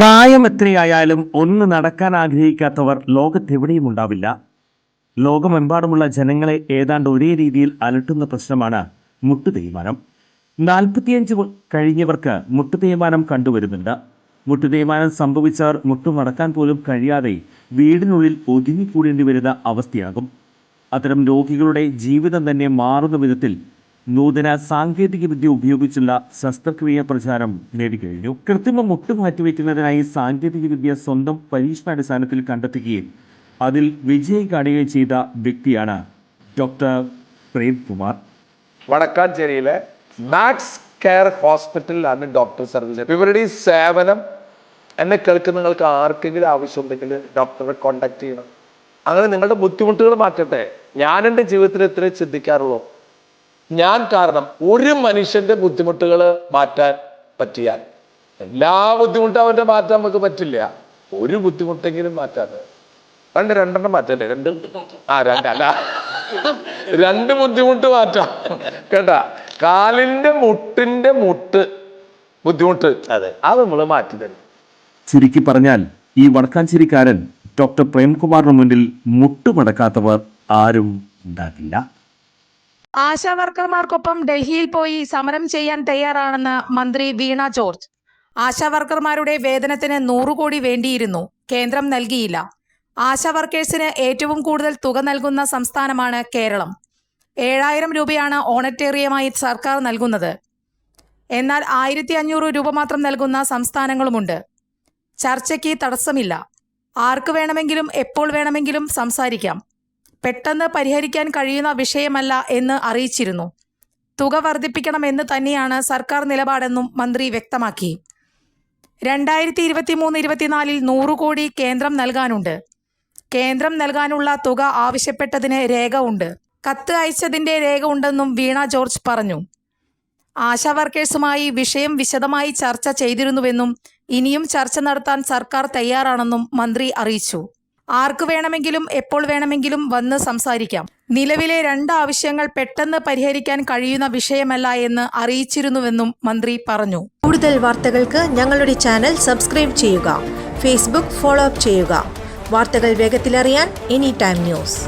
പ്രായം എത്രയായാലും ഒന്ന് നടക്കാൻ ആഗ്രഹിക്കാത്തവർ ലോകത്തെവിടെയും ഉണ്ടാവില്ല. ലോകമെമ്പാടുമുള്ള ജനങ്ങളെ ഏതാണ്ട് ഒരേ രീതിയിൽ അലട്ടുന്ന പ്രശ്നമാണ് മുട്ടുതേയ്മാനം. 45 കഴിഞ്ഞവർക്ക് മുട്ടുതേയ്മാനം കണ്ടുവരുന്നുണ്ട്. മുട്ടുതേയ്മാനം സംഭവിച്ചവർ മുട്ടുമടക്കാൻ പോലും കഴിയാതെ വീടിനുള്ളിൽ ഒതുങ്ങിക്കൂടേണ്ടി വരുന്ന അവസ്ഥയാകും. അത്തരം രോഗികളുടെ ജീവിതം തന്നെ മാറുന്ന വിധത്തിൽ നൂതന സാങ്കേതിക വിദ്യ ഉപയോഗിച്ചുള്ള ശസ്ത്രക്രിയ പ്രചാരം നേടിക്കഴിഞ്ഞു. കൃത്രിമ മുട്ട് മാറ്റിവെക്കുന്നതിനായി സാങ്കേതിക വിദ്യ സ്വന്തം പരീക്ഷണാടിസ്ഥാനത്തിൽ കണ്ടെത്തുകയും അതിൽ വിജയം കാണുകയും ചെയ്ത വ്യക്തിയാണ് ഡോക്ടർ പ്രേംകുമാർ. വടക്കാഞ്ചേരിയിലെ മാക്സ് കെയർ ഹോസ്പിറ്റലിലാണ് ഡോക്ടർ സർവീസ്. ഇവരുടെ ഈ സേവനം എന്നെ കേൾക്കുന്ന നിങ്ങൾക്ക് ആർക്കെങ്കിലും ആവശ്യമുണ്ടെങ്കിൽ ഡോക്ടറെ കോണ്ടാക്ട് ചെയ്യണം. അങ്ങനെ നിങ്ങളുടെ ബുദ്ധിമുട്ടുകൾ മാറ്റട്ടെ. ഞാൻ എൻ്റെ ജീവിതത്തിൽ എത്ര ചിന്തിക്കാറുള്ളൂ, ഞാൻ കാരണം ഒരു മനുഷ്യന്റെ ബുദ്ധിമുട്ടുകൾ മാറ്റാൻ പറ്റിയാൽ, എല്ലാ ബുദ്ധിമുട്ടും അവന്റെ മാറ്റാൻ നമുക്ക് പറ്റില്ല, ഒരു ബുദ്ധിമുട്ടെങ്കിലും മാറ്റാതെ രണ്ടെണ്ണം മാറ്റല്ലേ, രണ്ട് ബുദ്ധിമുട്ട് മാറ്റാം കേട്ടാ. കാലിന്റെ മുട്ടിന്റെ ബുദ്ധിമുട്ട് അത് നമ്മൾ മാറ്റി തരും. ചുരുക്കി പറഞ്ഞാൽ ഈ വടക്കാഞ്ചേരിക്കാരൻ ഡോക്ടർ പ്രേംകുമാറിന് മുന്നിൽ മുട്ടുമടക്കാത്തവർ ആരും ഉണ്ടാകില്ല. ആശാവർക്കർമാർക്കൊപ്പം ഡൽഹിയിൽ പോയി സമരം ചെയ്യാൻ തയ്യാറാണെന്ന് മന്ത്രി വീണ ജോർജ്. ആശാവർക്കർമാരുടെ വേതനത്തിന് 100 കോടി വേണ്ടിയിരുന്നു, കേന്ദ്രം നൽകിയില്ല. ആശാവർക്കേഴ്സിന് ഏറ്റവും കൂടുതൽ തുക നൽകുന്ന സംസ്ഥാനമാണ് കേരളം. 7000 രൂപയാണ് ഓണറ്റേറിയമായി സർക്കാർ നൽകുന്നത്. എന്നാൽ 1500 രൂപ മാത്രം നൽകുന്ന സംസ്ഥാനങ്ങളുമുണ്ട്. ചർച്ചയ്ക്ക് തടസ്സമില്ല. ആർക്ക് വേണമെങ്കിലും എപ്പോൾ വേണമെങ്കിലും സംസാരിക്കാം. പെട്ടെന്ന് പരിഹരിക്കാൻ കഴിയുന്ന വിഷയമല്ല എന്ന് അറിയിച്ചിരുന്നു. തുക വർദ്ധിപ്പിക്കണമെന്ന് തന്നെയാണ് സർക്കാർ നിലപാടെന്നും മന്ത്രി വ്യക്തമാക്കി. 2023-24 100 കോടി കേന്ദ്രം നൽകാനുണ്ട്. കേന്ദ്രം നൽകാനുള്ള തുക ആവശ്യപ്പെട്ടതിന് രേഖ ഉണ്ട്. കത്ത് അയച്ചതിൻ്റെ രേഖ ഉണ്ടെന്നും വീണ ജോർജ് പറഞ്ഞു. ആശാവർക്കേഴ്സുമായി വിഷയം വിശദമായി ചർച്ച ചെയ്തിരുന്നുവെന്നും ഇനിയും ചർച്ച നടത്താൻ സർക്കാർ തയ്യാറാണെന്നും മന്ത്രി അറിയിച്ചു. ആർക്ക് വേണമെങ്കിലും എപ്പോൾ വേണമെങ്കിലും വന്ന് സംസാരിക്കാം. നിലവിലെ 2 ആവശ്യങ്ങൾ പെട്ടെന്ന് പരിഹരിക്കാൻ കഴിയുന്ന വിഷയമല്ല എന്ന് അറിയിച്ചിരുന്നുവെന്നും മന്ത്രി പറഞ്ഞു. കൂടുതൽ വാർത്തകൾക്ക് ഞങ്ങളുടെ ചാനൽ സബ്സ്ക്രൈബ് ചെയ്യുക. ഫേസ്ബുക്ക് ഫോളോ അപ്പ് ചെയ്യുക. വാർത്തകൾ വേഗത്തിലറിയാൻ എനി ടൈം ന്യൂസ്.